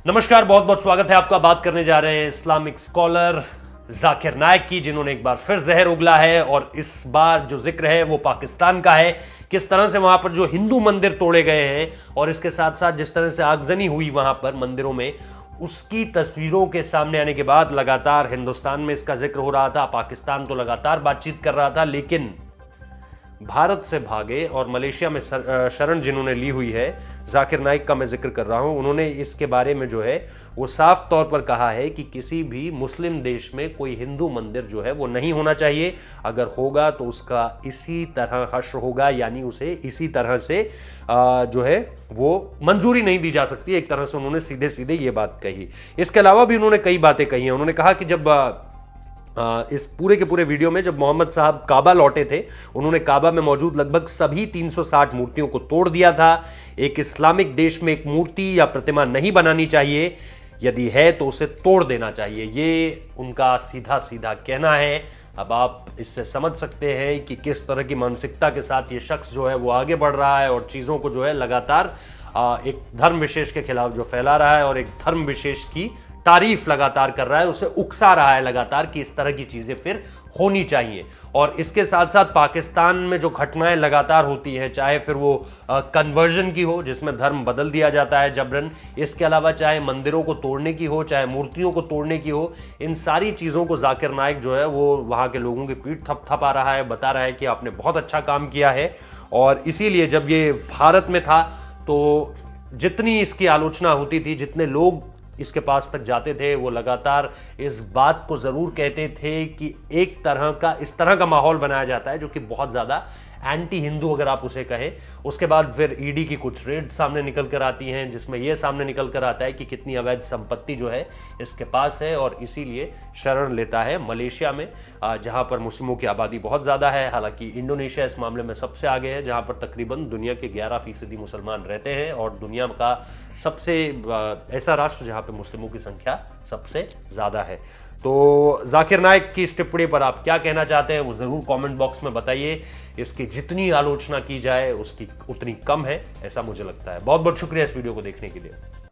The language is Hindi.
नमस्कार, बहुत बहुत स्वागत है आपका। बात करने जा रहे हैं इस्लामिक स्कॉलर जाकिर नाइक की, जिन्होंने एक बार फिर जहर उगला है और इस बार जो जिक्र है वो पाकिस्तान का है। किस तरह से वहां पर जो हिंदू मंदिर तोड़े गए हैं और इसके साथ साथ जिस तरह से आगजनी हुई वहां पर मंदिरों में, उसकी तस्वीरों के सामने आने के बाद लगातार हिंदुस्तान में इसका जिक्र हो रहा था। पाकिस्तान तो लगातार बातचीत कर रहा था, लेकिन भारत से भागे और मलेशिया में शरण जिन्होंने ली हुई है, जाकिर नाइक का मैं जिक्र कर रहा हूं, उन्होंने इसके बारे में जो है वो साफ तौर पर कहा है कि किसी भी मुस्लिम देश में कोई हिंदू मंदिर जो है वो नहीं होना चाहिए। अगर होगा तो उसका इसी तरह हश्र होगा, यानी उसे इसी तरह से जो है वो मंजूरी नहीं दी जा सकती। एक तरह से उन्होंने सीधे सीधे ये बात कही। इसके अलावा भी उन्होंने कई बातें कही हैं। उन्होंने कहा कि जब इस पूरे के पूरे वीडियो में जब मोहम्मद साहब काबा लौटे थे, उन्होंने काबा में मौजूद लगभग सभी 360 मूर्तियों को तोड़ दिया था। एक इस्लामिक देश में एक मूर्ति या प्रतिमा नहीं बनानी चाहिए, यदि है तो उसे तोड़ देना चाहिए। ये उनका सीधा सीधा कहना है। अब आप इससे समझ सकते हैं कि किस तरह की मानसिकता के साथ ये शख्स जो है वो आगे बढ़ रहा है और चीज़ों को जो है लगातार एक धर्म विशेष के खिलाफ जो फैला रहा है और एक धर्म विशेष की तारीफ लगातार कर रहा है, उसे उकसा रहा है लगातार कि इस तरह की चीजें फिर होनी चाहिए। और इसके साथ साथ पाकिस्तान में जो घटनाएं लगातार होती हैं, चाहे फिर वो कन्वर्जन की हो जिसमें धर्म बदल दिया जाता है जबरन, इसके अलावा चाहे मंदिरों को तोड़ने की हो, चाहे मूर्तियों को तोड़ने की हो, इन सारी चीज़ों को जाकिर नाइक जो है वो वहाँ के लोगों की पीठ थपथपा रहा है, बता रहा है कि आपने बहुत अच्छा काम किया है। और इसीलिए जब ये भारत में था तो जितनी इसकी आलोचना होती थी, जितने लोग इसके पास तक जाते थे, वो लगातार इस बात को जरूर कहते थे कि एक तरह का इस तरह का माहौल बनाया जाता है जो कि बहुत ज्यादा एंटी हिंदू अगर आप उसे कहें। उसके बाद फिर ईडी की कुछ रेड सामने निकल कर आती हैं जिसमें यह सामने निकल कर आता है कि कितनी अवैध संपत्ति जो है इसके पास है, और इसीलिए शरण लेता है मलेशिया में, जहां पर मुस्लिमों की आबादी बहुत ज़्यादा है। हालांकि इंडोनेशिया इस मामले में सबसे आगे है, जहां पर तकरीबन दुनिया के 11% मुसलमान रहते हैं और दुनिया का सबसे ऐसा राष्ट्र जहां पर मुस्लिमों की संख्या सबसे ज़्यादा है। तो जाकिर नाइक की इस टिप्पणी पर आप क्या कहना चाहते हैं वो ज़रूर कमेंट बॉक्स में बताइए। इसकी जितनी आलोचना की जाए उसकी उतनी कम है, ऐसा मुझे लगता है। बहुत बहुत शुक्रिया इस वीडियो को देखने के लिए।